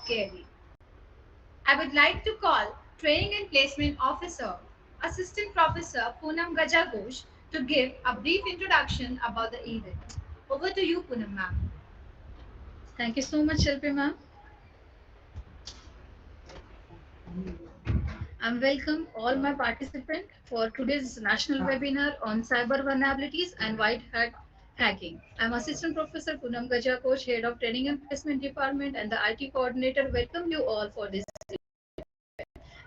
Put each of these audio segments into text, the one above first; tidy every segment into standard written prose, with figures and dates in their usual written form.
KLE. I would like to call Training and Placement Officer, Assistant Professor Poonam Gajaghosh to give a brief introduction about the event. Over to you, Poonam ma'am. Thank you so much, Shilpi ma'am. I'm welcome all my participants for today's national webinar on cyber vulnerabilities and white hat hacking. I'm Assistant Professor Poonam Gajaghosh, Head of Training and Placement Department and the IT Coordinator. Welcome you all for this.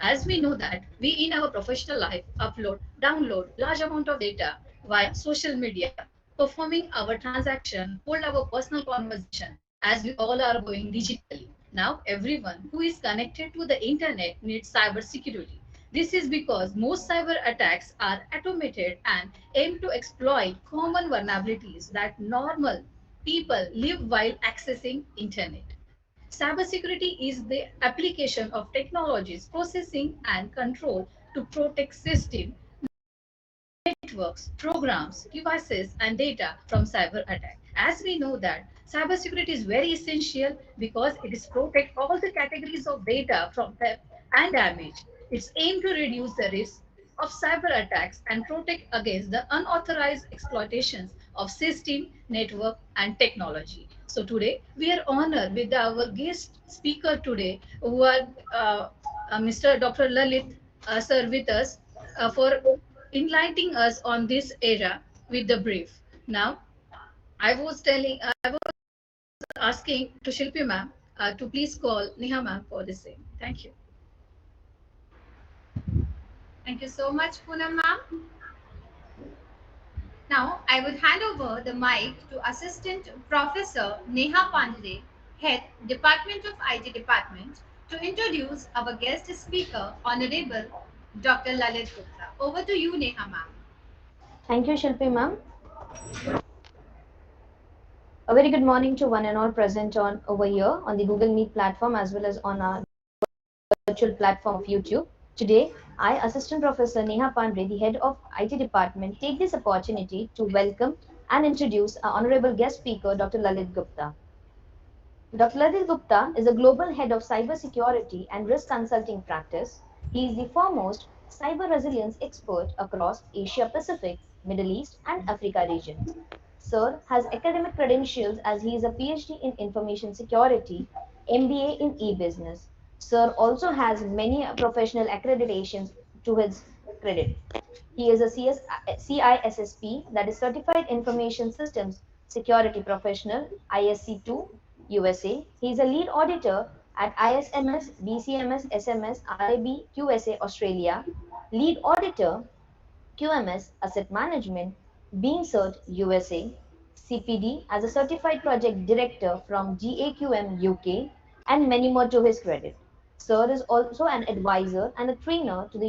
As we know that we in our professional life upload, download large amount of data via social media, performing our transaction, hold our personal conversation as we all are going digitally. Now everyone who is connected to the internet needs cyber security. This is because most cyber attacks are automated and aim to exploit common vulnerabilities that normal people live while accessing internet. Cybersecurity is the application of technologies, processing, and control to protect systems, networks, programs, devices, and data from cyber attack. As we know that cybersecurity is very essential because it is protect all the categories of data from theft and damage. It's aimed to reduce the risk of cyber attacks and protect against the unauthorized exploitations of system, network, and technology. So today we are honored with our guest speaker today, who are Mr. Dr. Lalit sir with us for enlightening us on this era with the brief. Now, I was asking to Shilpi ma'am to please call Neha ma'am for the same. Thank you. Thank you so much, Poonam ma'am. Now, I would hand over the mic to Assistant Professor Neha Pandey, Head Department of IT Department, to introduce our guest speaker, Honorable Dr. Lalit Gupta. Over to you, Neha ma'am. Thank you, Shilpi ma'am. A very good morning to one and all present on over here on the Google Meet platform as well as on our virtual platform of YouTube. Today, I, Assistant Professor Neha Pandre, the Head of IT Department, take this opportunity to welcome and introduce our honorable guest speaker, Dr. Lalit Gupta. Dr. Lalit Gupta is a global head of cybersecurity and risk consulting practice. He is the foremost cyber resilience expert across Asia Pacific, Middle East, and Africa regions. Sir has academic credentials as he is a PhD in information security, MBA in e-business. Sir also has many professional accreditations to his credit. He is a CISSP, that is Certified Information Systems Security Professional, ISC2, USA. He is a lead auditor at ISMS, BCMS, SMS, RIB, QSA, Australia. Lead auditor, QMS, Asset Management, Being Cert, USA. CPD as a Certified Project Director from GAQM, UK, and many more to his credit. Sir is also an advisor and a trainer to the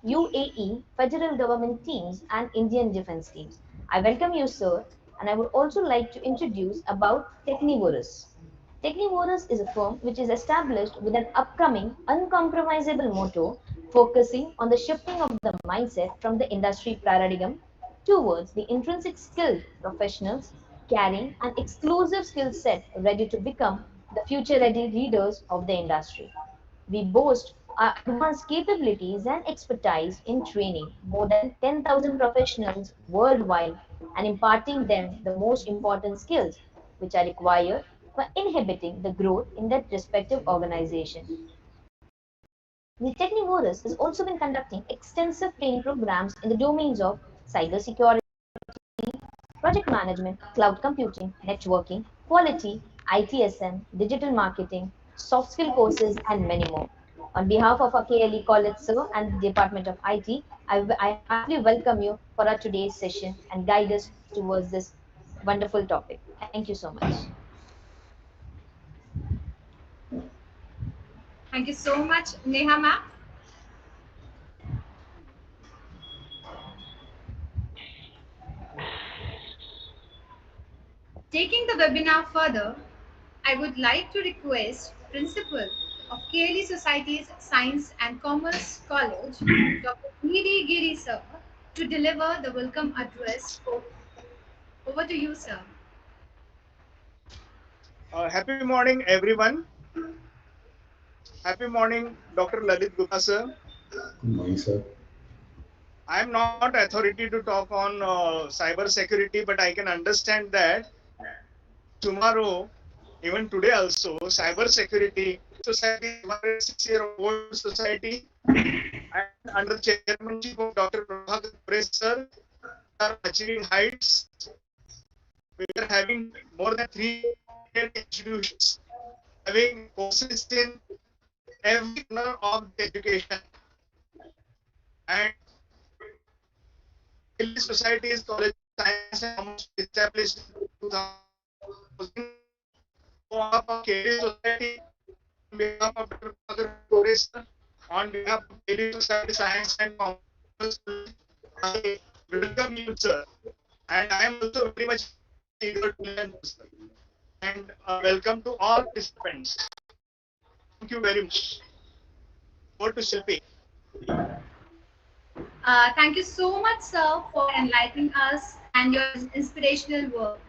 UAE federal government teams and Indian defense teams. I welcome you, sir, and I would also like to introduce about Technivorous. Technivorous is a firm which is established with an upcoming uncompromisable motto focusing on the shifting of the mindset from the industry paradigm towards the intrinsic skilled professionals carrying an exclusive skill set ready to become the future ready leaders of the industry. We boast our advanced capabilities and expertise in training more than 10,000 professionals worldwide and imparting them the most important skills which are required for inhibiting the growth in that respective organization. The Technivorous has also been conducting extensive training programs in the domains of cybersecurity, project management, cloud computing, networking, quality, ITSM, digital marketing, soft skill courses, and many more. On behalf of our KLE College Sir and the Department of IT, I heartily welcome you for our today's session and guide us towards this wonderful topic. Thank you so much. Thank you so much, Neha ma'am. Taking the webinar further, I would like to request Principal of KLE Society's Science and Commerce College, Dr. Nidhi Giri sir, to deliver the welcome address. Over to you, sir. Happy morning, everyone. Happy morning, Dr. Lalit Gupta, sir. Good morning, sir. I am not authority to talk on cyber security, but I can understand that tomorrow, even today also, cyber security society is 106-year-old society, and under the chairmanship of Dr. Prabhakar Kore, sir, we are achieving heights. We are having more than 300 institutions having courses in every corner of the education. And Kelly Society's College of Science and Commerce established in 2000. So on behalf of Kelly Society, on behalf of Dr. Prabhakar Kore, sir, on behalf of Kelly Society Science and Commerce College, I welcome you, sir. And I am also very much eager to learn, sir. And welcome to all participants. Thank you very much. Over to Shilpi. Thank you so much, sir, for enlightening us and your inspirational work.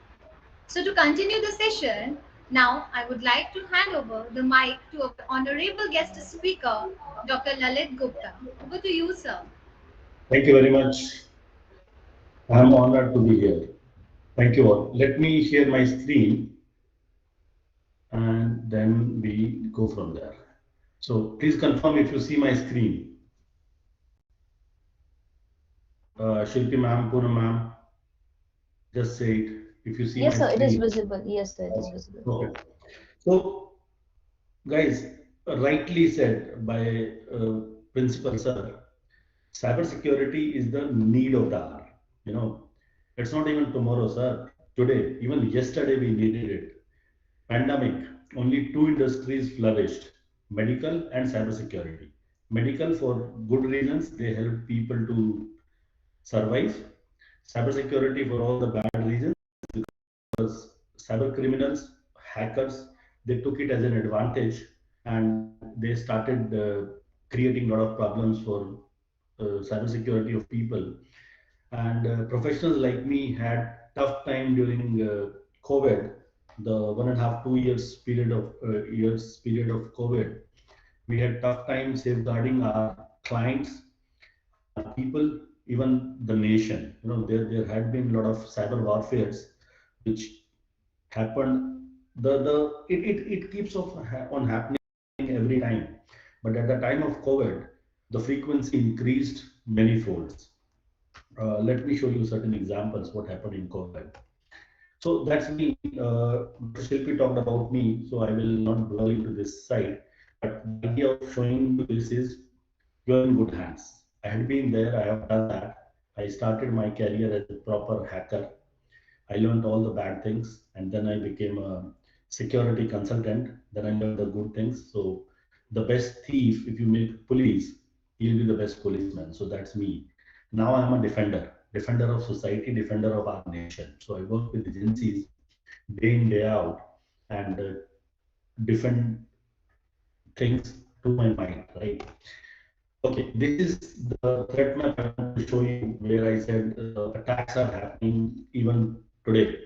So, to continue the session, now I would like to hand over the mic to our honorable guest speaker, Dr. Lalit Gupta. Over to you, sir. Thank you very much. I'm honored to be here. Thank you all. Let me share my screen and then we go from there. So please confirm if you see my screen. Shilpi ma'am, Poonam ma'am, just say it if you see Yes, my sir, it is screen. visible. Yes, sir, it is visible. Okay. So, guys, rightly said by Principal Sir, cybersecurity is the need of the hour. You know, it's not even tomorrow, sir. Today, even yesterday, we needed it. Pandemic, only two industries flourished: medical and cybersecurity. Medical for good reasons, they help people to survive. Cybersecurity for all the bad reasons, because cyber criminals, hackers, they took it as an advantage and they started creating a lot of problems for cybersecurity of people. And professionals like me had tough time during COVID, the 1.5, 2 years period of COVID. We had tough time safeguarding our clients, our people, even the nation. You know, there had been a lot of cyber warfares which happened. It keeps on happening every time. But at the time of COVID, the frequency increased many folds. Let me show you certain examples what happened in COVID. So that's me. Dr. Shilpi talked about me, so I will not dwell into this side. But the idea of showing you this is you're in good hands. I had been there, I have done that. I started my career as a proper hacker. I learned all the bad things, and then I became a security consultant. Then I learned the good things. So the best thief, if you make police, he'll be the best policeman. So that's me. Now I'm a defender, defender of society, defender of our nation. So I work with agencies day in, day out, and defend things to my mind, right? Okay, this is the threat map I want to show you where I said attacks are happening even today.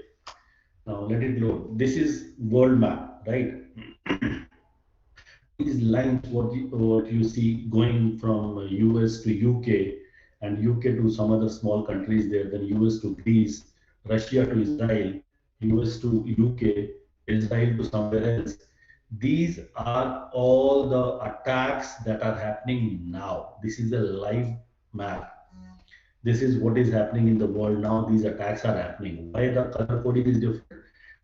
Now let it load. This is world map, right? These lines, what you see going from US to UK and UK to some other small countries there, then US to Greece, Russia to Israel, US to UK, Israel to somewhere else. These are all the attacks that are happening now. This is a live map. This is what is happening in the world now. These attacks are happening. Why the color coding is different?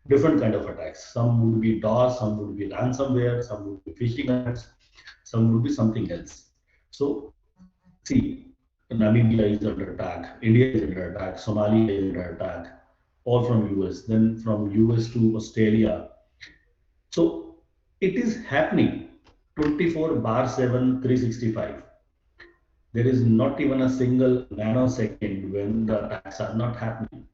Different kind of attacks. Some would be DOS, some would be ransomware, some would be phishing attacks, some would be something else. So see, Namibia is under attack, India is under attack, Somalia is under attack, all from US, then from US to Australia. So it is happening 24 bar 7, 365. There is not even a single nanosecond when the attacks are not happening.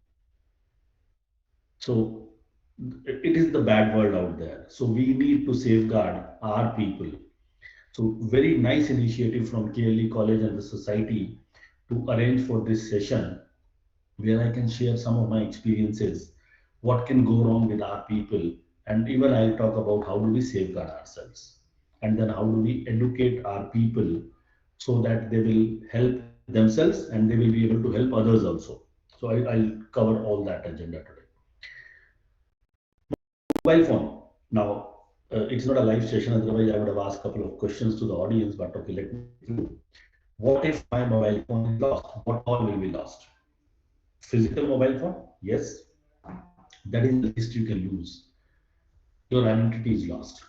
So it is the bad world out there. So we need to safeguard our people. So very nice initiative from KLE College and the society to arrange for this session where I can share some of my experiences, what can go wrong with our people, and even I'll talk about how do we safeguard ourselves. and then how do we educate our people so that they will help themselves and they will be able to help others also. So I'll cover all that agenda today. Mobile phone. Now, it's not a live session, otherwise I would have asked a couple of questions to the audience, but okay, let me take you. What if my mobile phone is lost? What all will be lost? Physical mobile phone? Yes, that is the least you can lose. Your identity is lost.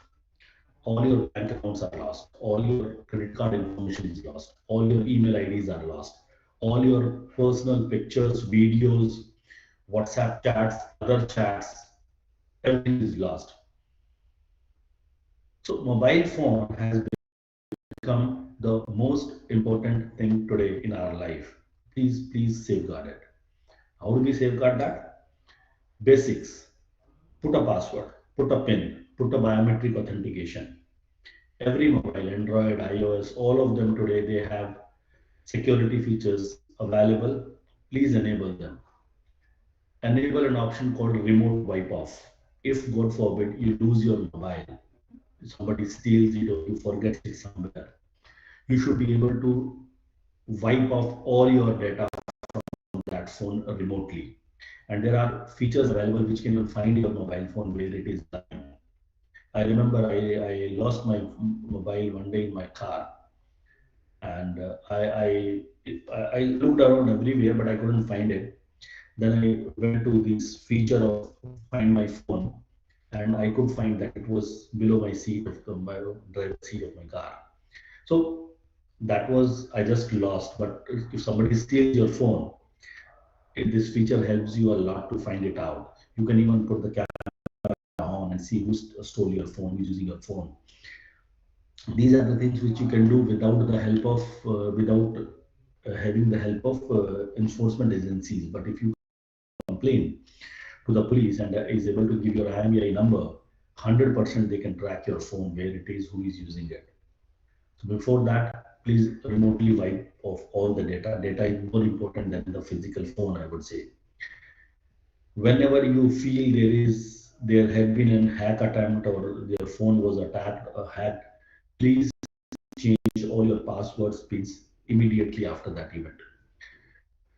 All your bank accounts are lost. All your credit card information is lost. All your email IDs are lost. All your personal pictures, videos, WhatsApp chats, other chats, everything is lost. So mobile phone has become the most important thing today in our life. Please safeguard it. How do we safeguard that? Basics. Put a password, put a PIN, put a biometric authentication. Every mobile, Android, iOS, all of them today, they have security features available. Please enable them. Enable an option called remote wipe off. If God forbid you lose your mobile, somebody steals it or you forget it somewhere, you should be able to wipe off all your data from that phone remotely. And there are features available which can even find your mobile phone where it is lying. I remember I lost my mobile one day in my car, and I looked around everywhere, but I couldn't find it. Then I went to this feature of find my phone, and I could find that it was below my seat of the my driver's seat of my car. So that was I just lost. But if somebody steals your phone, this feature helps you a lot to find it out. You can even put the camera on and see who stole your phone, who's using your phone. These are the things which you can do without the help of without having the help of enforcement agencies. But if you complain to the police and is able to give your IMEI number, 100% they can track your phone, where it is, who is using it. So before that, please remotely wipe off all the data. Data is more important than the physical phone, I would say. Whenever you feel there had been an hack attempt or their phone was attacked or hacked, please change all your passwords pins immediately after that event.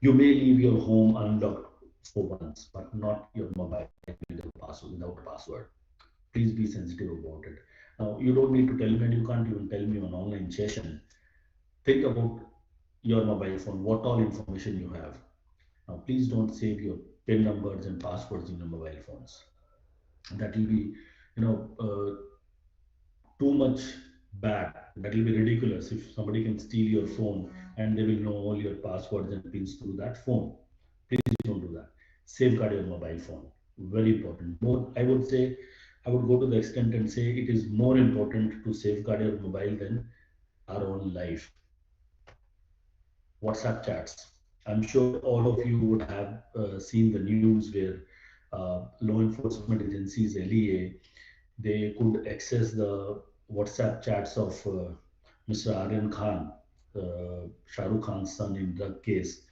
You may leave your home unlocked for once, but not your mobile without a password. Please be sensitive about it. Now, you don't need to tell me, and you can't even tell me on online session. Think about your mobile phone, what all information you have. Now, please don't save your PIN numbers and passwords in your mobile phones. That will be, too much bad. That will be ridiculous if somebody can steal your phone and they will know all your passwords and pins through that phone. Please don't do that. Safeguard your mobile phone. Very important. More, I would say, I would go to the extent and say it is more important to safeguard your mobile than our own life. WhatsApp chats. I'm sure all of you would have seen the news where law enforcement agencies, LEA, they could access the WhatsApp chats of Mr. Aryan Khan, Shah Rukh Khan's son in drug case,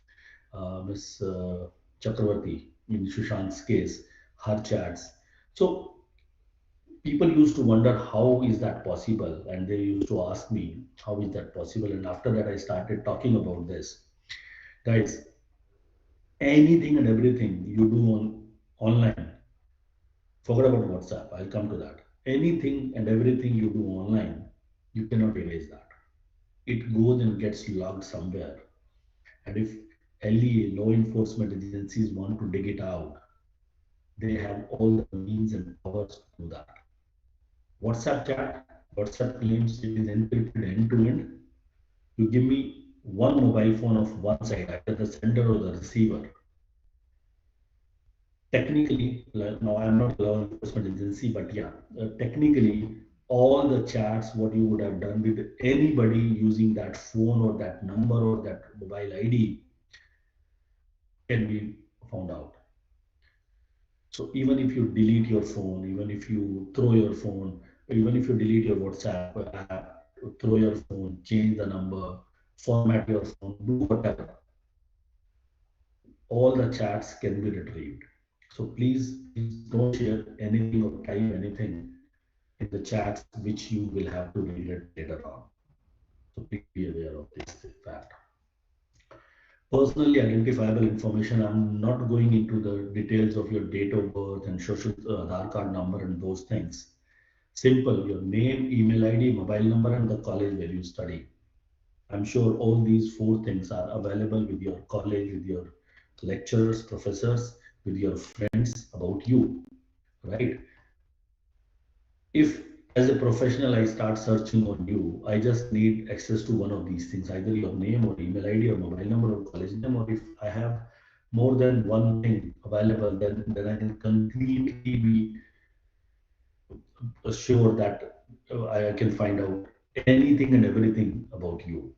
Ms. Chakravarti in Sushant's case, her chats. So people used to wonder how is that possible, and they used to ask me how is that possible. And after that, I started talking about this, guys. Anything and everything you do online, forget about WhatsApp. I'll come to that. Anything and everything you do online, you cannot erase that. It goes and gets logged somewhere. And if LEA, law enforcement agencies, want to dig it out, they have all the means and powers to do that. WhatsApp chat, WhatsApp claims it is encrypted end to end. You give me one mobile phone of one side, either the sender or the receiver. Technically, like, now I'm not a law enforcement agency, but yeah, technically, all the chats, what you would have done with anybody using that phone or that number or that mobile ID can be found out. So even if you delete your phone, even if you throw your phone, even if you delete your WhatsApp app, throw your phone, change the number, format your phone, do whatever, all the chats can be retrieved. So please don't share anything or type anything in the chats, which you will have to regret later on. So please be aware of this fact. Personally identifiable information, I'm not going into the details of your date of birth and social Aadhaar card number and those things. Simple, your name, email ID, mobile number, and the college where you study. I'm sure all these four things are available with your college, with your lecturers, professors, with your friends about you, right? If as a professional I start searching on you, I just need access to one of these things, either your name or email ID or mobile number or college name, or if I have more than one thing available, then I can completely be sure that I can find out anything and everything about you.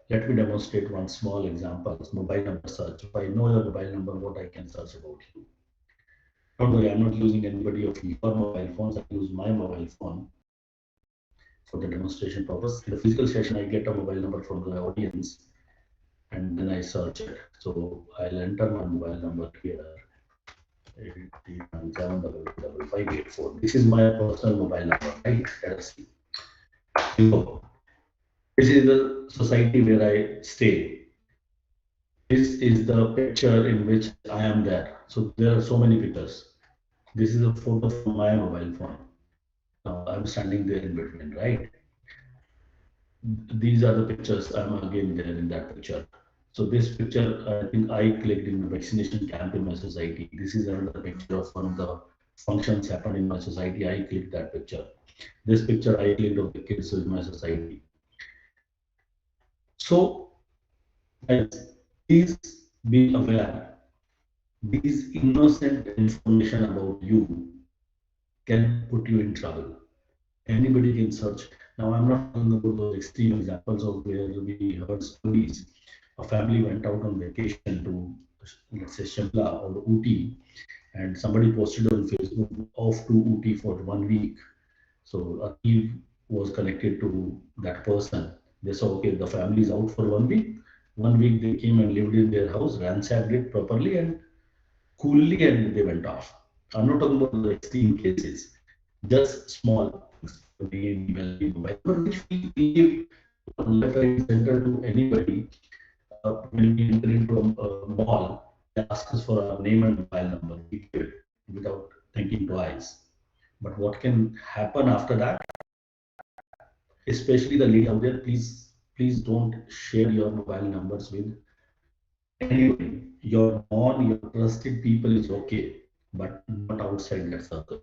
Let me demonstrate one small example. Mobile number search. If I know your mobile number, what I can search about you. Don't worry, I'm not using anybody of your mobile phones. I use my mobile phone for the demonstration purpose. In the physical session, I get a mobile number from the audience and then I search it. So I'll enter my mobile number here. 837 This is my personal mobile number, right? Let us see. So, this is the society where I stay. This is the picture in which I am there. So there are so many pictures. This is a photo from my mobile phone. Now I'm standing there in between, right? These are the pictures. I'm again there in that picture. So this picture, I think I clicked in the vaccination camp in my society. This is another picture of one of the functions happened in my society. I clicked that picture. This picture I clicked of the kids in my society. So guys, please be aware. These innocent information about you can put you in trouble. Anybody can search. Now, I'm not talking about those extreme examples of where we heard stories. A family went out on vacation to, let's say, Shimla or Ooty, and somebody posted on Facebook off to Ooty for 1 week. So a thief was connected to that person. They saw, okay, the family is out for 1 week. 1 week they came and lived in their house, ransacked it properly and coolly, and they went off. I'm not talking about the extreme cases, just small things, name, email, mobile number, which we give left, right, center to anybody. When we enter into a mall, they ask us for our name and mobile number. We give it without thinking twice. But what can happen after that? Especially the lady out there, please don't share your mobile numbers with anybody. Your non, your trusted people is okay, but not outside that circle.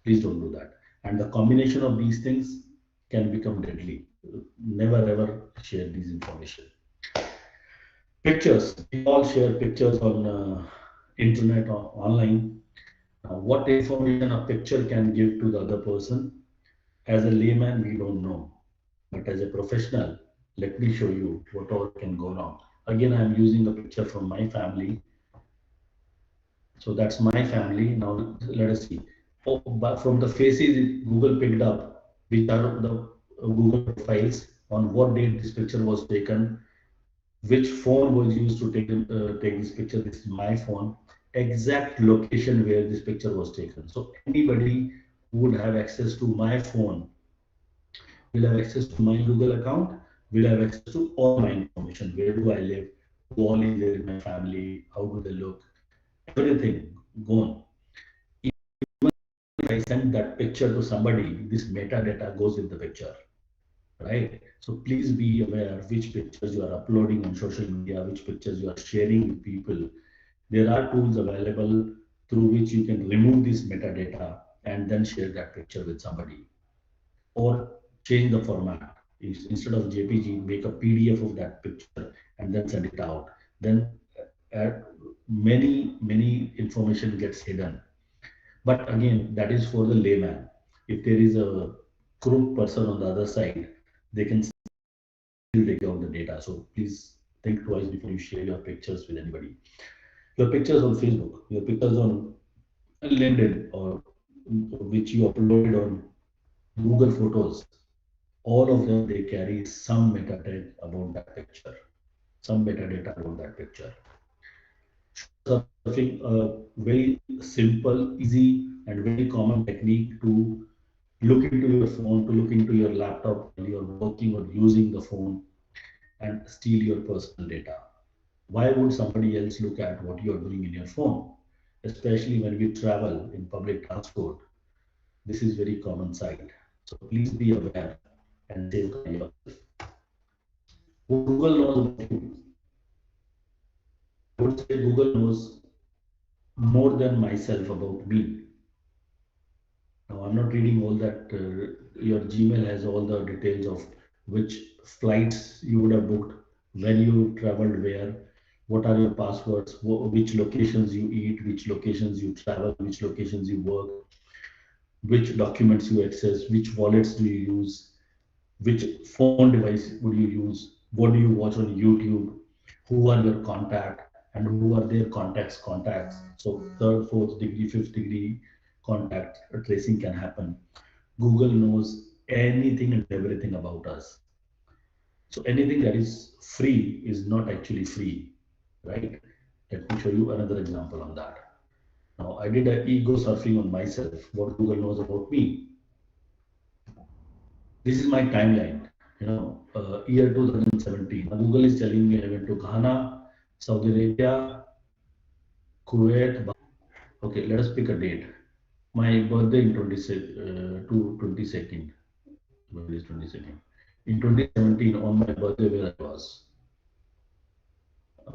Please don't do that. And the combination of these things can become deadly. Never ever share these information. Pictures. We all share pictures on internet or online. What information a picture can give to the other person, as a layman, we don't know. But as a professional, let me show you what all can go wrong. Again, I'm using a picture from my family. So that's my family. Now let us see. Oh, but from the faces Google picked up, which are the Google profiles, on what date this picture was taken, which phone was used to take this picture. This is my phone. Exact location where this picture was taken. So anybody who would have access to my phone will have access to my Google account, will have access to all my information. Where do I live? Who all is there in my family? How do they look? Everything gone. If I send that picture to somebody, this metadata goes with the picture, right? So please be aware which pictures you are uploading on social media, which pictures you are sharing with people. There are tools available through which you can remove this metadata and then share that picture with somebody, or change the format. Instead of JPG, make a PDF of that picture and then send it out. Then uh, many information gets hidden. But again, that is for the layman. If there is a crook person on the other side, they can still take out the data. So please think twice before you share your pictures with anybody. Your pictures on Facebook, your pictures on LinkedIn, or which you uploaded on Google Photos, all of them, they carry some metadata about that picture, some metadata about that picture. Surfing, a very simple, easy, and very common technique to look into your phone, to look into your laptop while you're working or using the phone and steal your personal data. Why would somebody else look at what you're doing in your phone? Especially when we travel in public transport, this is very common sight. So please be aware and safeguard yourself. What Google knows about you, I would say Google knows more than myself about me. Now, I'm not reading all that. Your Gmail has all the details of which flights you would have booked, when you traveled where, what are your passwords, which locations you eat, which locations you travel, which locations you work, which documents you access, which wallets do you use, which phone device would you use, what do you watch on YouTube, who are your contact, and who are their contacts. So third, fourth degree, fifth degree contact tracing can happen. Google knows anything and everything about us. So anything that is free is not actually free, right? Let me show you another example on that. Now I did a ego surfing on myself, what Google knows about me. This is my timeline, year 2017. Now, Google is telling me I went to Ghana, Saudi Arabia, Kuwait. Okay, let us pick a date. My birthday in 22nd. Where is 22nd? In 2017, on my birthday, where I was.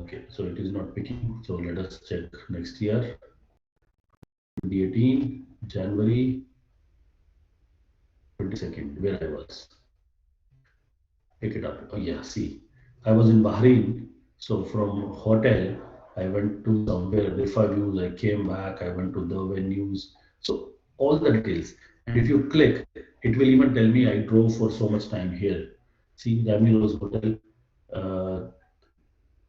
Okay, so it is not picking. So let us check next year. 2018, January 22nd, where I was. Pick it up. Oh yeah, see, I was in Bahrain. So from hotel, I went to somewhere, Rifa views, I came back, I went to the venues. So all the details. And if you click, it will even tell me I drove for so much time here. See, Rami Rose Hotel, uh,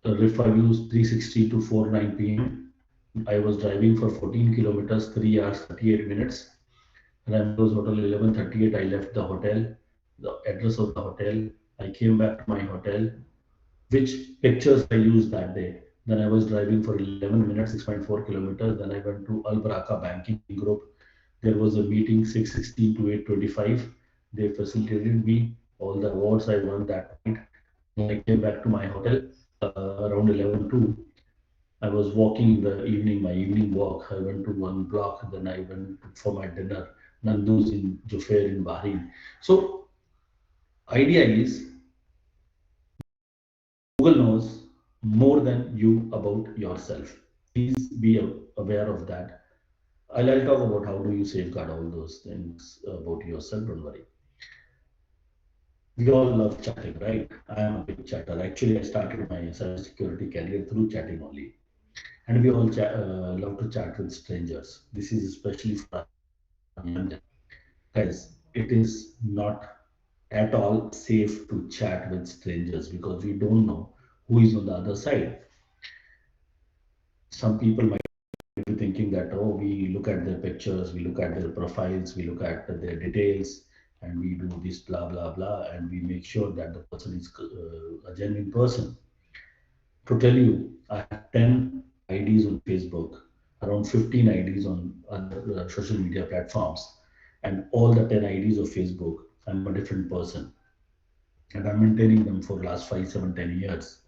Rifa views 3:60 to 4:09 p.m. I was driving for 14 kilometers, 3 hours, 38 minutes. Ramrose Hotel 11:38. I left the hotel, the address of the hotel. I came back to my hotel. Which pictures I used that day? Then I was driving for 11 minutes, 6.4 kilometers. Then I went to Al Baraka Banking Group. There was a meeting 6:16 to 8:25. They facilitated me all the awards I won that night. Then I came back to my hotel around 11 2. I was walking in the evening, my evening walk. I went to one block, then I went for my dinner, Nandu's in Jufair in Bahrain. So idea is Google knows more than you about yourself. Please be aware of that. I'll talk about how do you safeguard all those things about yourself. Don't worry. We all love chatting, right? I am a big chatter. Actually, I started my cybersecurity career through chatting only. And we all love to chat with strangers. This is especially for young. Guys, it is not at all safe to chat with strangers because we don't know who is on the other side. Some people might be thinking that, oh, we look at their pictures, we look at their profiles, we look at their details, and we do this blah blah blah, and we make sure that the person is a genuine person. To tell you, I have 10 IDs on Facebook, around 15 IDs on other social media platforms, and all the 10 IDs of Facebook, I'm a different person, and I'm maintaining them for last 5, 7, 10 years.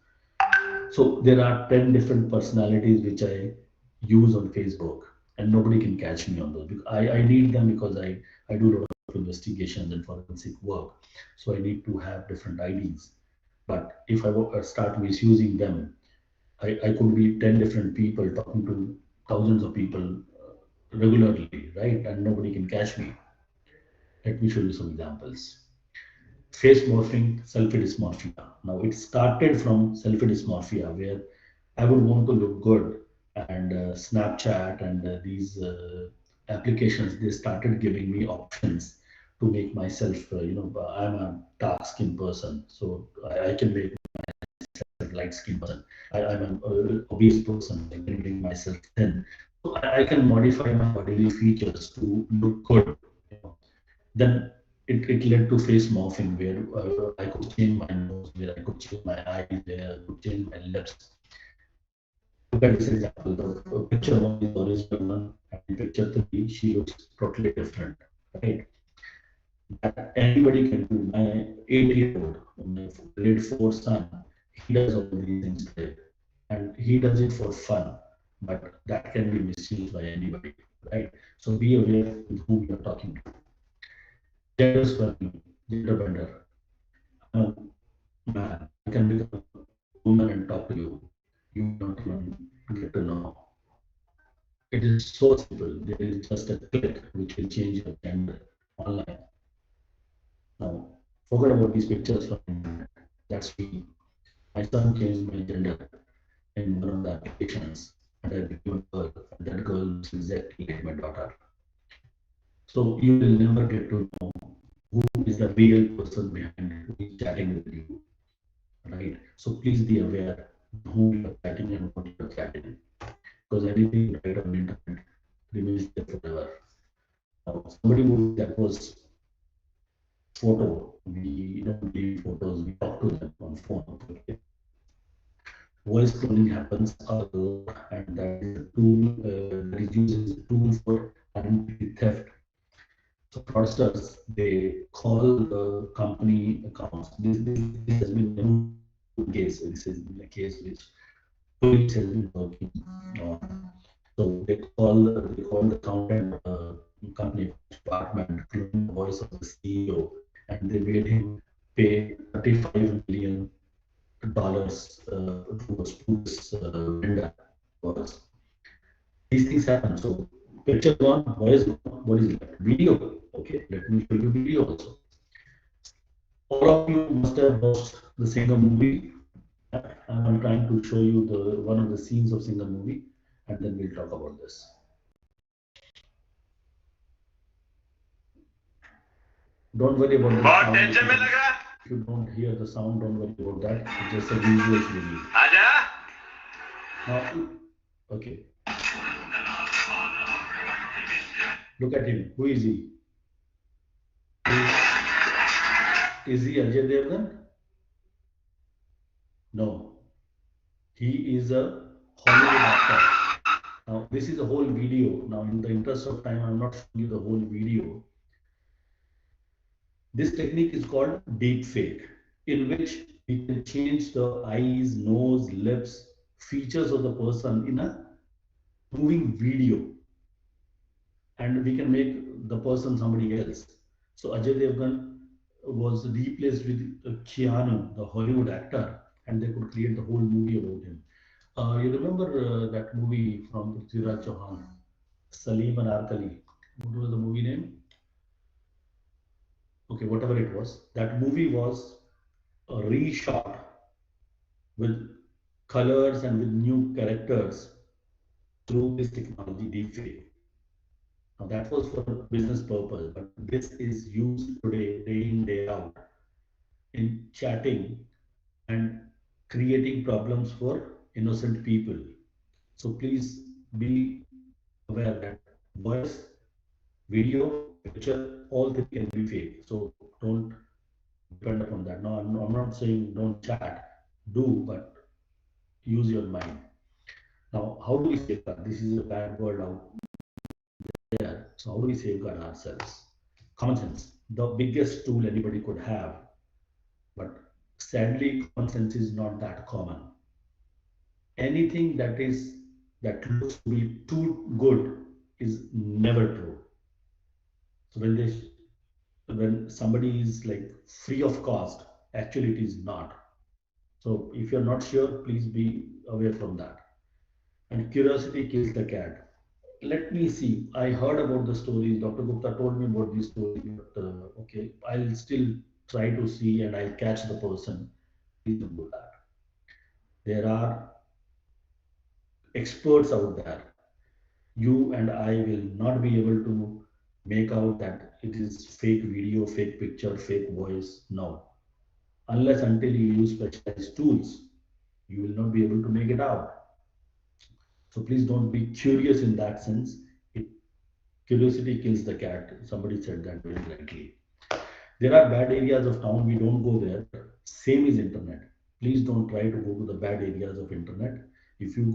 So there are 10 different personalities which I use on Facebook, and nobody can catch me on those. Because I need them because I do a lot of investigations and forensic work. So I need to have different IDs. But if I start misusing them, I could be 10 different people talking to thousands of people regularly, right? And nobody can catch me. Let me show you some examples. Face morphing, selfie dysmorphia. Now it started from selfie dysmorphia where I would want to look good, and Snapchat and these applications they started giving me options to make myself. I'm a dark skinned person, so I can make light skinned person. I'm an obese person. I can make myself thin. So I can modify my bodily features to look good. You know. Then it led to face morphing where I could change my nose, where I could change my eyes, where I could change my lips. Look at this example. The picture one is the original one, and in picture three, she looks totally different, right? that anybody can do. My 8-year-old, my grade 4 son, he does all these things today. And he does it for fun, but that can be misused by anybody, right? So be aware with whom you're talking to. Gender swapping, gender bender. I'm a man, I can become a woman and talk to you. You will not even get to know. It is so simple. There is just a click which will change your gender online. Now, forget about these pictures from the internet. That's me. My son changed my gender in one of the applications, and I became a girl, and that girl looks exactly like my daughter. So you will never get to know who is the real person behind who is chatting with you, right? So please be aware who you are chatting and what you are chatting, because anything you write on the internet remains there forever. Now, somebody will say that was photo. We don't delete photos. We talk to them on phone. Okay. Voice cloning happens a lot, and that is a tool that is used as a tool for identity theft. So fraudsters, they call the company accounts. This has been a new case. This is a case which police has been working on. So they call the accountant company department, clone the voice of the CEO, and they made him pay $35 million to this vendor was. These things happen. So picture gone, voice gone, what is left? Video. Okay, let me show you video also. All of you must have watched the Singer movie. I'm trying to show you the one of the scenes of Singer movie, and then we'll talk about this. Don't worry about the sound. If you don't hear the sound, don't worry about that. It's just a visuals we need. Now, okay. Look at him. Who is he? Is he Ajay Devgan? No. He is a Hollywood actor. Now, this is a whole video. Now, in the interest of time, I'm not showing you the whole video. This technique is called deep fake, in which we can change the eyes, nose, lips, features of the person in a moving video, and we can make the person somebody else. So Ajay Devgan was replaced with Keanu, the Hollywood actor, and they could create the whole movie about him. You remember that movie from Prithviraj Chauhan, Salim and Arkali? What was the movie name? Okay, whatever it was. That movie was reshot with colors and with new characters through this technology, deepfake. Now that was for business purpose, but this is used today, day in, day out, in chatting and creating problems for innocent people. So please be aware that voice, video, picture, all things can be fake. So don't depend upon that. No, I'm not saying don't chat, do, but use your mind. Now, how do we safeguard? This is a bad word out there. So, how do we safeguard ourselves? Common sense, the biggest tool anybody could have, but sadly, common sense is not that common. Anything that looks to be too good is never true. So when somebody is like free of cost, actually it is not. So if you're not sure, please be away from that. And curiosity kills the cat. Let me see. I heard about the stories. Dr. Gupta told me about these stories, but okay, I'll still try to see and I'll catch the person. Please don't do that. There are experts out there. You and I will not be able to make out that it is fake video, fake picture, fake voice. No. Unless until you use specialized tools, you will not be able to make it out. So please don't be curious in that sense. It, curiosity kills the cat. Somebody said that very rightly. There are bad areas of town, we don't go there. Same is internet. Please don't try to go to the bad areas of internet. If you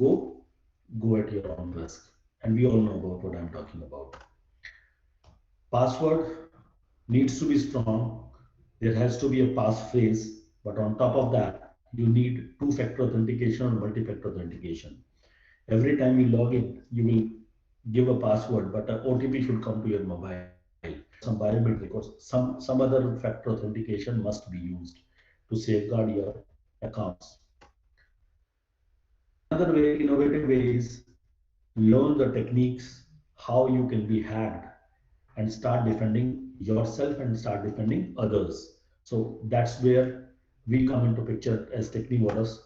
go at your own risk. And we all know about what I'm talking about. Password, needs to be strong. There has to be a passphrase, but on top of that, you need two-factor authentication or multi-factor authentication. Every time you log in, you will give a password, but an OTP should come to your mobile. Some biometric or some other factor authentication must be used to safeguard your accounts. Another very innovative way is learn the techniques how you can be hacked and start defending yourself and start defending others. So that's where we come into picture as Technivorous.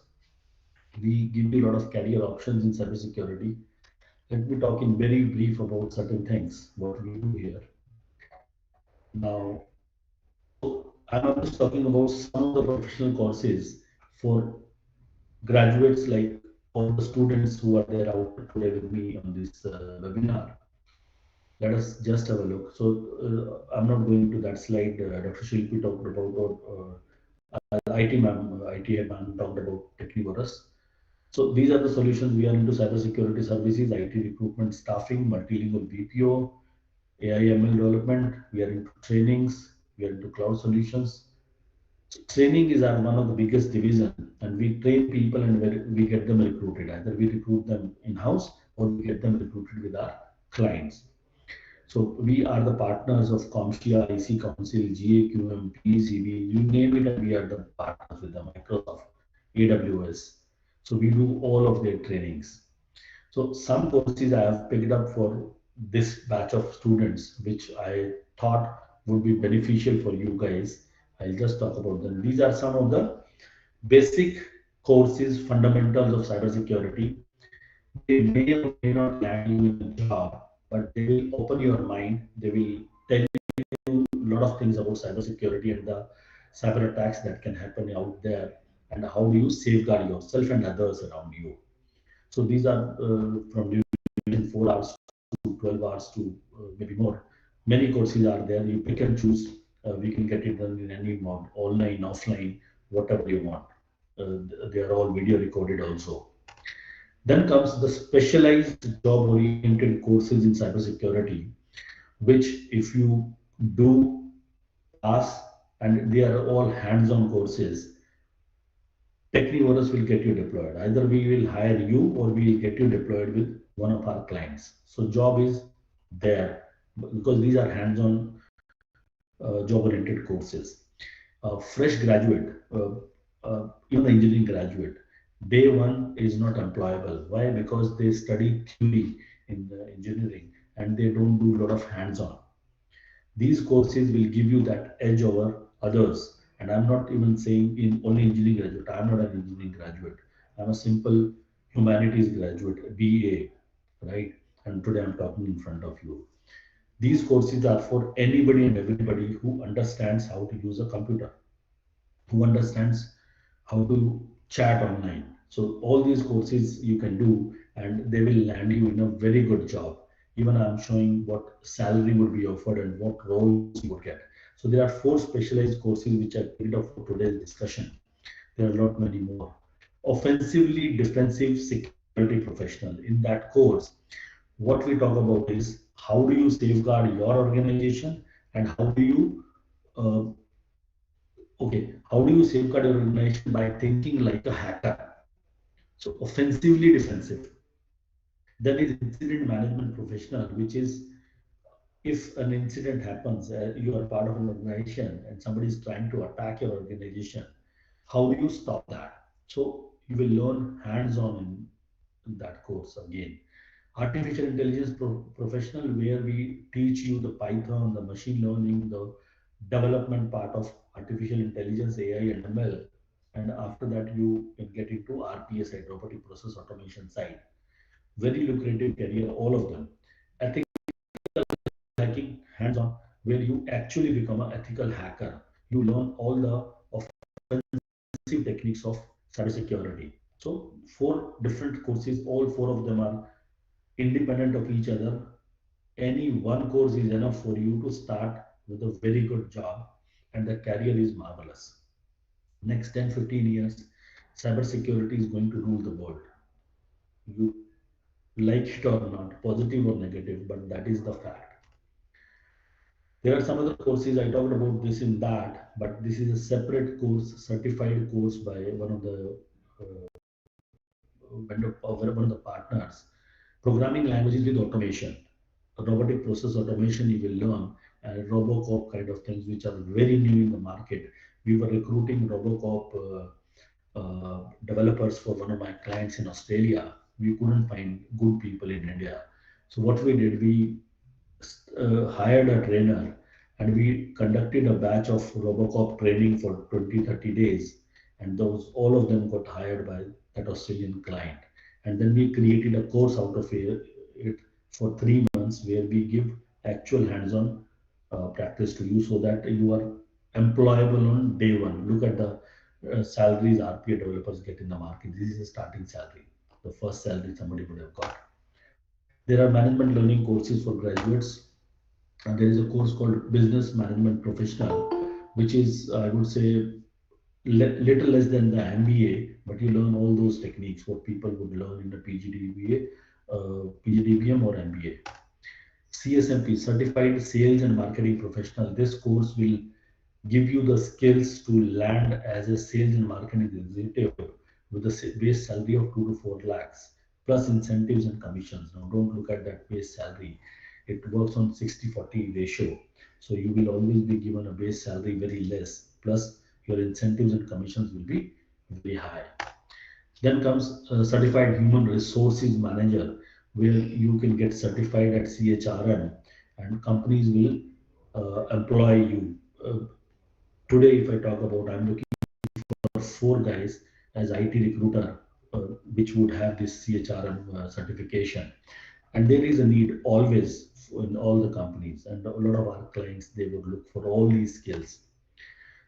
We give you a lot of career options in cybersecurity. Let me talk in very brief about certain things, what we do here. Now, so I'm just talking about some of the professional courses for graduates like all the students who are there out today with me on this webinar. Let us just have a look. So I'm not going to that slide. Dr. Shilpi talked about, IT ma'am, IT head ma'am talked about Technivorous. So these are the solutions. We are into cybersecurity services, IT recruitment, staffing, multilingual BPO, AI ML development. We are into trainings. We are into cloud solutions. So training is our one of the biggest division, and we train people and we get them recruited. Either we recruit them in house or we get them recruited with our clients. So we are the partners of Comstia, IC Council, GAQM, PECB, you name it, and we are the partners with the Microsoft, AWS. So we do all of their trainings. So some courses I have picked up for this batch of students, which I thought would be beneficial for you guys. I'll just talk about them. These are some of the basic courses, fundamentals of cybersecurity. They may or may not land you in a job, but they will open your mind. They will tell you a lot of things about cybersecurity and the cyber attacks that can happen out there, and how do you safeguard yourself and others around you. So these are from duration 4 hours to 12 hours to maybe more. Many courses are there. You pick and choose. We can get it done in any mode, online, offline, whatever you want. They are all video recorded also. Then comes the specialized job-oriented courses in cybersecurity, which if you do pass, and they are all hands-on courses, Technivorous will get you deployed. Either we will hire you or we will get you deployed with one of our clients. So job is there because these are hands-on job-oriented courses. Fresh graduate, even the engineering graduate, day one is not employable. Why? Because they study theory in the engineering and they don't do a lot of hands-on. These courses will give you that edge over others. And I'm not even saying in only engineering graduate. I'm not an engineering graduate. I'm a simple humanities graduate, BA, right? And today I'm talking in front of you. These courses are for anybody and everybody who understands how to use a computer, who understands how to chat online. So all these courses you can do and they will land you in a very good job. Even I'm showing what salary would be offered and what roles you would get. So there are 4 specialized courses which I picked up for today's discussion. There are a lot many more. Offensively defensive security professional. In that course, what we talk about is how do you safeguard your organization and how do you how do you safeguard your organization by thinking like a hacker? So offensively defensive. Then is incident management professional, which is if an incident happens, you are part of an organization and somebody is trying to attack your organization, how do you stop that? So you will learn hands-on in that course again. Artificial intelligence professional, where we teach you the Python, the machine learning, the development part of artificial intelligence, AI and ML. And after that, you can get into RPA side, robotic process automation side. Very lucrative career, all of them. Ethical hacking, hands-on, where you actually become an ethical hacker. You learn all the offensive techniques of cybersecurity. So 4 different courses, all 4 of them are independent of each other. Any one course is enough for you to start with a very good job, and the career is marvelous. Next 10 15 years, cybersecurity is going to rule the world. You like it or not, positive or negative, but that is the fact. There are some other courses, I talked about this in that, but this is a separate course, certified course by one of the one of the partners. Programming languages with automation, robotic process automation you will learn, and Robocop kind of things which are very new in the market. We were recruiting Robocop developers for one of my clients in Australia. We couldn't find good people in India. So what we did, we hired a trainer and we conducted a batch of Robocop training for 20-30 days. And those all of them got hired by that Australian client. And then we created a course out of it for 3 months where we give actual hands-on practice to you so that you are employable on day one. Look at the salaries RPA developers get in the market. This is a starting salary, the first salary somebody would have got. There are management learning courses for graduates, and there is a course called Business Management Professional, which is, I would say, little less than the MBA, but you learn all those techniques what people would learn in a PGDBA, PGDBM or MBA. CSMP, Certified Sales and Marketing Professional. This course will give you the skills to land as a sales and marketing executive with a base salary of 2 to 4 lakhs plus incentives and commissions. Now, don't look at that base salary. It works on 60-40 ratio. So you will always be given a base salary very less, plus your incentives and commissions will be very high. Then comes Certified Human Resources Manager, where you can get certified at CHRM and companies will employ you. Today, if I talk about, I'm looking for 4 guys as IT recruiter, which would have this CHRM certification. And there is a need always in all the companies, and a lot of our clients, they would look for all these skills.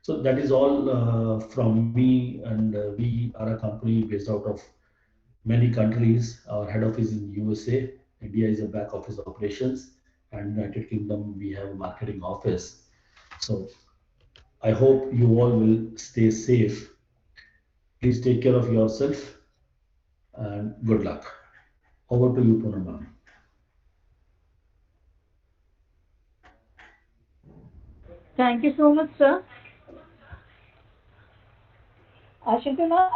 So that is all from me, and we are a company based out of many countries. Our head office is in USA. India is a back office operations, and United Kingdom we have a marketing office. So I hope you all will stay safe. Please take care of yourself and good luck. Over to you, Poonam. Thank you so much, sir. Ashita ma'am?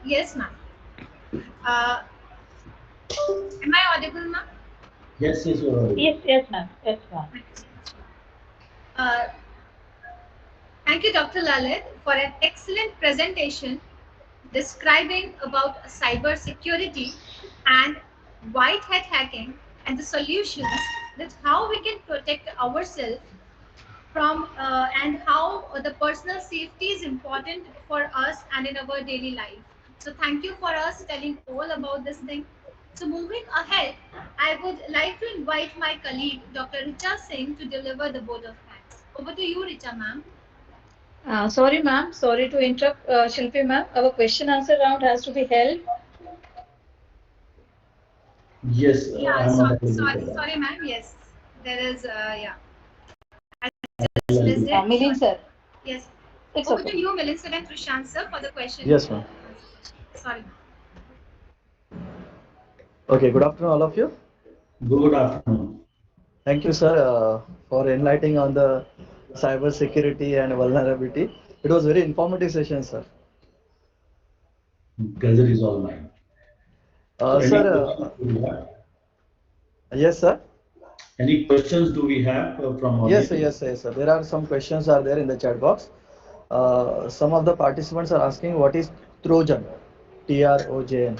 Yes, ma'am. Uh, am I audible, ma'am? Yes, yes, you are audible. Yes, ma'am. Yes, ma'am. Thank you so much. Uh, Thank you, Dr. Lalit, for an excellent presentation describing about cyber security and white hat hacking and the solutions that how we can protect ourselves from and how the personal safety is important for us and in our daily life. So thank you for us telling all about this thing. So moving ahead, I would like to invite my colleague Dr. Richa Singh to deliver the vote of thanks. Over to you, Richa ma'am. Sorry, ma'am. Sorry to interrupt, Shilpi ma'am. Our question answer round has to be held. Yes, Yeah, I'm not available sorry, for that. sorry, ma'am. Yes, there is. Yeah, I just I'll missed do it. that. Milin Sorry. sir, Yes. it's Over okay. to you, Milind sir and Trishant sir, for the question. Yes, ma'am. Sorry. Okay, good afternoon, all of you. Good afternoon. Thank you, sir, for enlightening on the cyber security and vulnerability. It was very informative session, sir. Pleasure is all mine. So any Sir, questions do we have? yes, sir. Any questions do we have from Yes, audience? sir, yes, sir, yes, sir. There are some questions are there in the chat box. Some of the participants are asking what is Trojan, Trojan.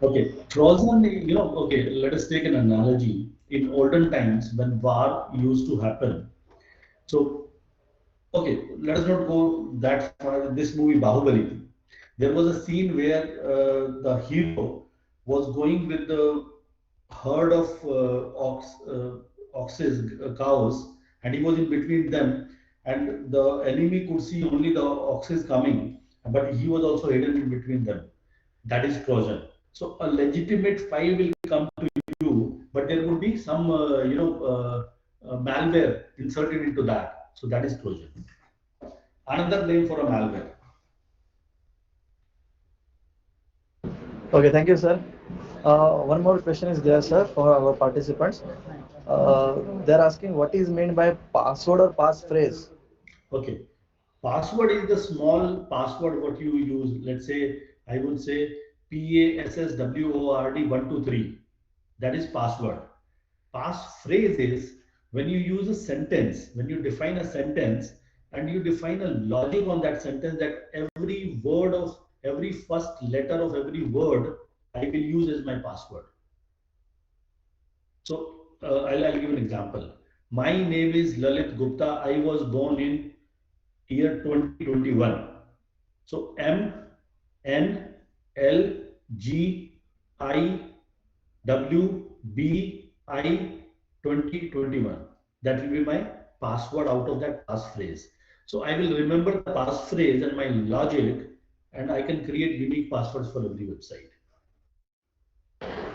Okay, Trojan, okay, let us take an analogy. In olden times, when war used to happen, so, okay, let us not go that far. This movie, Bahubali, there was a scene where the hero was going with the herd of oxes, cows, and he was in between them, and the enemy could see only the oxes coming, but he was also hidden in between them. That is Trojan. So a legitimate file will come to you, but there would be some, malware inserted into that. So that is Trojan. Another name for a malware. Okay, thank you, sir. One more question is there, sir, for our participants. They're asking what is meant by password or passphrase. Okay. Password is the small password what you use. Let's say I would say PASSWORD 123. That is password. Passphrase is when you use a sentence, when you define a sentence and you define a logic on that sentence that every word of every first letter of every word I will use as my password. So I'll give an example. My name is Lalit Gupta. I was born in year 2021. So MNLGIWBI 2021. That will be my password out of that passphrase. So I will remember the passphrase and my logic, and I can create unique passwords for every website.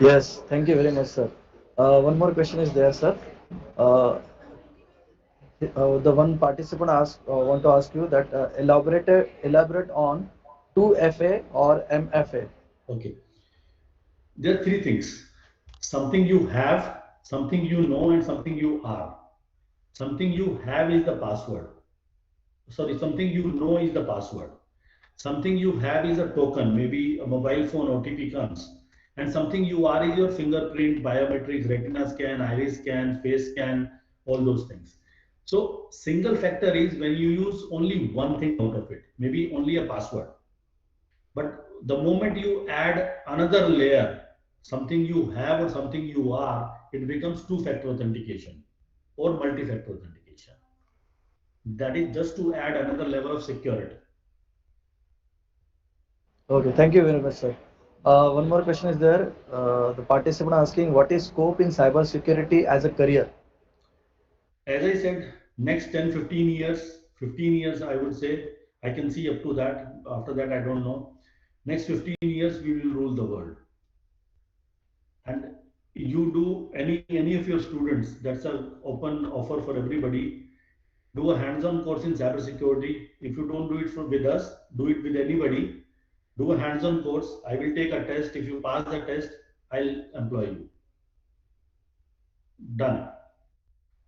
Yes, thank you very much, sir. One more question is there, sir. Uh, the one participant want to ask you that elaborate on 2FA or MFA. Okay. There are three things: something you have, something you know, and something you are. Something you have is the password. Sorry, something you know is the password. Something you have is a token, maybe a mobile phone OTP comes. And something you are is your fingerprint, biometrics, retina scan, iris scan, face scan, all those things. So single factor is when you use only one thing out of it, maybe only a password. But the moment you add another layer, something you have or something you are, it becomes two-factor authentication or multi-factor authentication. That is just to add another level of security. Okay, thank you very much, sir. One more question is there. The participant asking what is scope in cyber security as a career? As I said, next 10, 15 years, I would say, I can see up to that. After that, I don't know. Next 15 years, we will rule the world. And you do any of your students, that's an open offer for everybody. Do a hands-on course in cybersecurity. If you don't do it with us, do it with anybody. Do a hands-on course. I will take a test. If you pass the test, I'll employ you. Done.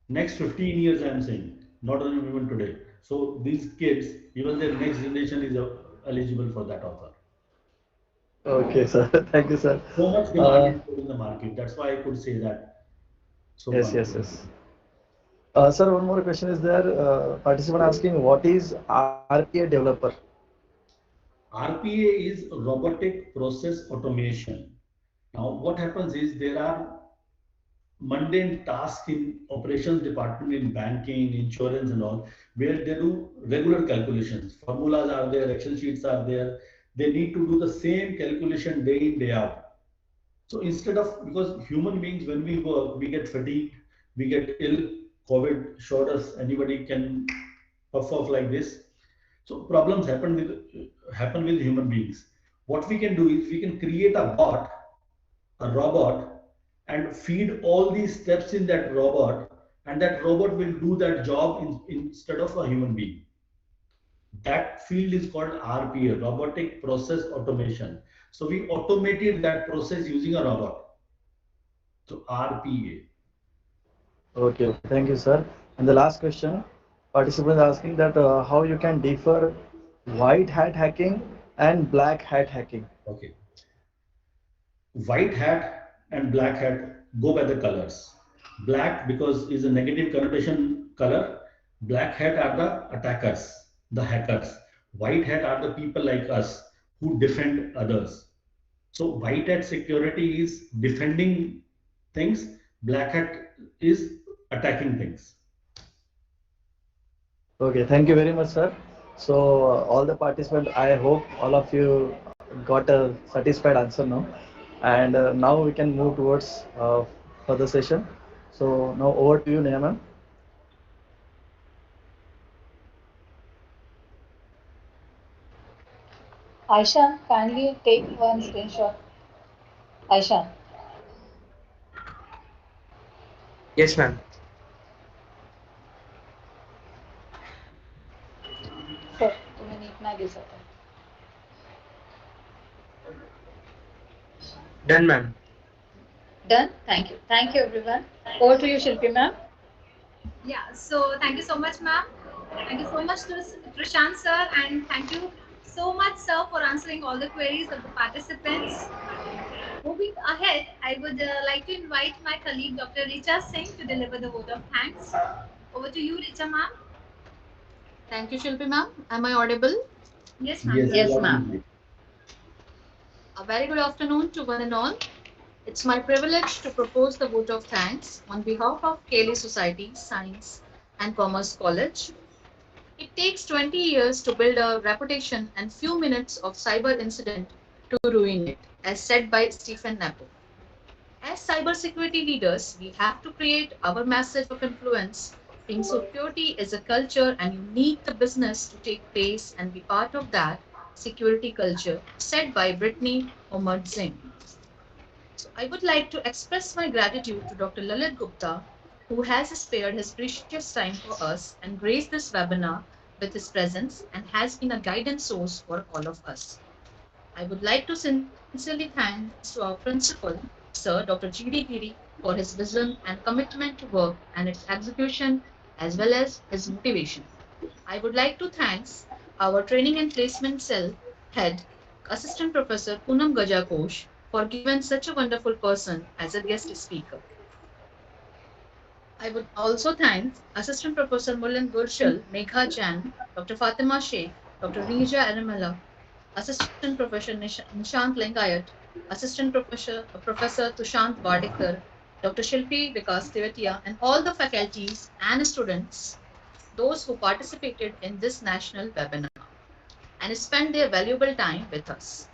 Next 15 years, I am saying, not only even today. So these kids, even their next generation is eligible for that offer. Okay, sir. Thank you, sir. So much demand Uh, is there in the market. That's why I could say that so yes, yes, confidently. yes. Sir, one more question is there. Participant asking what is RPA developer? RPA is robotic process automation. Now, what happens is there are mundane tasks in operations department in banking, insurance, and all, where they do regular calculations. Formulas are there, Excel sheets are there. They need to do the same calculation day in, day out. So instead of, because human beings, when we work, we get fatigued, we get ill. COVID showed us anybody can puff off like this. So problems happen with human beings. What we can do is we can create a robot, and feed all these steps in that robot, and that robot will do that job instead of a human being. That field is called RPA, robotic process automation. So we automated that process using a robot. So RPA. Okay, okay. Thank you, sir. And the last question, participant is asking that how you can differ white hat hacking and black hat hacking. Okay. White hat and black hat go by the colors. Black because is a negative connotation color. Black hat are the attackers, the hackers. White hat are the people like us who defend others. So white hat security is defending things. Black hat is attacking things. Okay, thank you very much, sir. So all the participants, I hope all of you got a satisfied answer now. And now we can move towards further session. So now over to you, Neha ma'am. Aishan, kindly take one screenshot. Aishan. Yes, ma'am. Sir तुम्ही NEET नाही दिसत आहे. Done, ma'am. Done. Thank you. Thank you, everyone. Over to you, Shilpi ma'am. Yeah, so thank you so much, ma'am. Thank you so much to Prashant sir, and thank you so much, sir, for answering all the queries of the participants. Moving ahead, I would like to invite my colleague Dr. Richa Singh to deliver the vote of thanks. Over to you, Richa ma'am. Thank you, Shilpi ma'am. Am I audible? Yes, ma'am, you Yes, are. Yes, ma'am. lovely. A very good afternoon to one and all. It's my privilege to propose the vote of thanks on behalf of Kelly Society, Science and Commerce College. It takes 20 years to build a reputation and few minutes of cyber incident to ruin it, as said by Stephen Napo. As cybersecurity leaders, we have to create our message of influence. Being security is a culture and you need the business to take place and be part of that security culture, said by Brittany Omar Singh. So I would like to express my gratitude to Dr. Lalit Gupta, who has spared his precious time for us and graced this webinar with his presence and has been a guidance source for all of us. I would like to sincerely thanks to our principal, Sir Dr. G.D. Giri, for his vision and commitment to work and its execution as well as his motivation. I would like to thanks our training and placement cell head, Assistant Professor Poonam Gajakosh, for giving such a wonderful person as a guest speaker. I would also thank Assistant Professor Mullan Gurshal, Megha Jan, Dr. Fatima Sheikh, Dr. Rija Aramala, Assistant Professor Nishant Lingayat, Assistant Professor Tushant Wadekar, Dr. Shilpi Vikas Tevatia, and all the faculties and students, those who participated in this national webinar and spent their valuable time with us.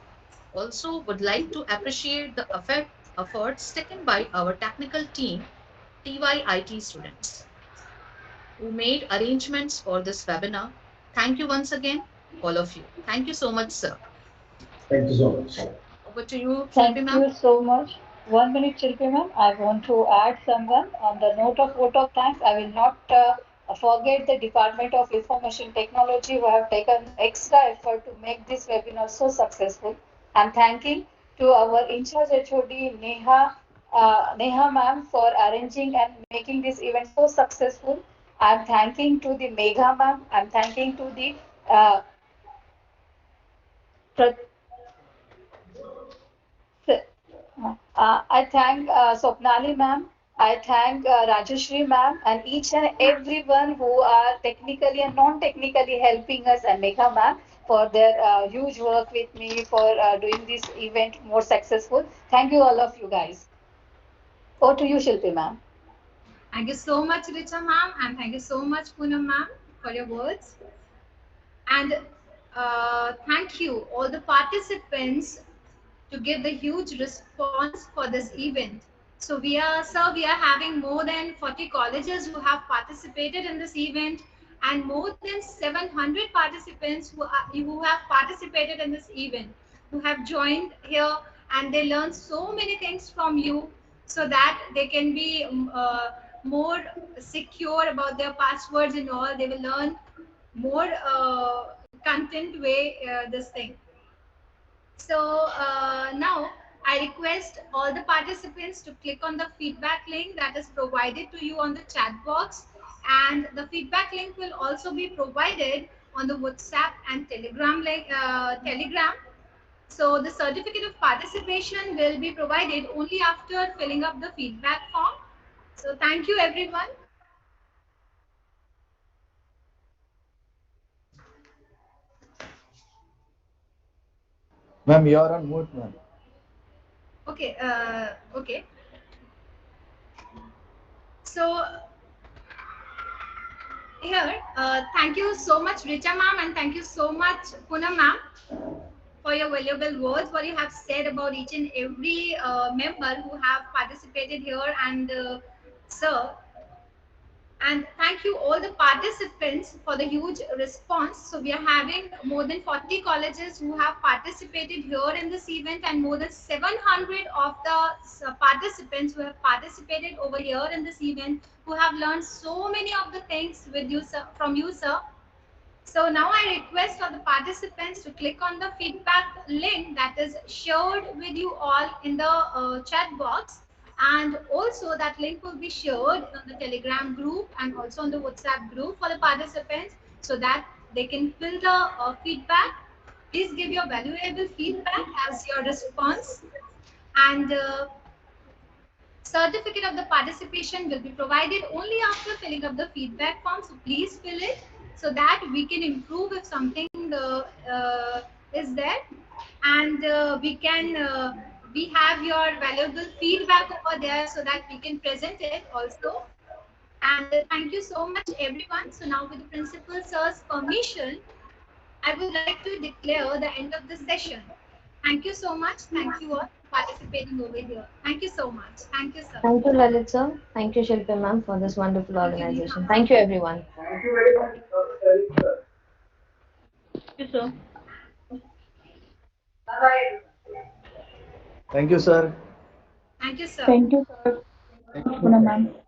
Also, would like to appreciate the efforts taken by our technical team, TYIT students, who made arrangements for this webinar. Thank you once again, all of you. Thank you so much, sir. Thank you so much. Over to you, Shilpi Thank ma'am. you so much. 1 minute, Shilpi ma'am. I want to add someone on the note of vote of thanks. I will not forget the Department of Information Technology who have taken extra effort to make this webinar so successful. I'm thanking to our in-charge HOD Neha ma'am for arranging and making this event so successful. I'm thanking to the Megha ma'am. I'm thanking to the uh, I thank Swapnali ma'am. I thank Rajashri ma'am and each and everyone who are technically and non-technically helping us and Megha ma'am for their huge work with me for doing this event more successful. Thank you all of you guys. Over to you, Shilpi ma'am. Thank you so much, Richa ma'am, and thank you so much, Poonam ma'am, for your words. And thank you, all the participants, to give the huge response for this event. So we are having more than 40 colleges who have participated in this event, and more than 700 participants who have participated in this event, who have joined here, and they learn so many things from you, so that they can be more secure about their passwords and all. They will learn more content way this thing. So now I request all the participants to click on the feedback link that is provided to you on the chat box, and the feedback link will also be provided on the WhatsApp and Telegram link, Telegram. So the certificate of participation will be provided only after filling up the feedback form. So thank you everyone. Ma'am, you are on mute, ma'am. Okay, okay. So here, thank you so much, Richa ma'am, and thank you so much, Poonam ma'am, for your valuable words, what you have said about each and every member who have participated here, and sir. And thank you all the participants for the huge response. So we are having more than 40 colleges who have participated here in this event, and more than 700 of the participants who have participated over here in this event, who have learned so many of the things with you, sir, from you, sir. So now I request all the participants to click on the feedback link that is shared with you all in the chat box. And also that link will be shared on the Telegram group and also on the WhatsApp group for the participants so that they can fill the feedback. Please give your valuable feedback as your response. And certificate of the participation will be provided only after filling up the feedback form. So please fill it so that we can improve if something is there, and we have your valuable feedback over there so that we can present it also. And thank you so much, everyone. So now, with the principal sir's permission, I would like to declare the end of the session. Thank you so much. Thank you all for participating over here. Thank you so much. Thank you, sir. Thank you, Lalit sir. Thank you, Shilpi ma'am, for this wonderful Thank you, Neha. organization. Thank you, everyone. Thank you, sir. Thank you, sir. Thank you, sir. Thank you, sir. Thank you, Poonam ma'am.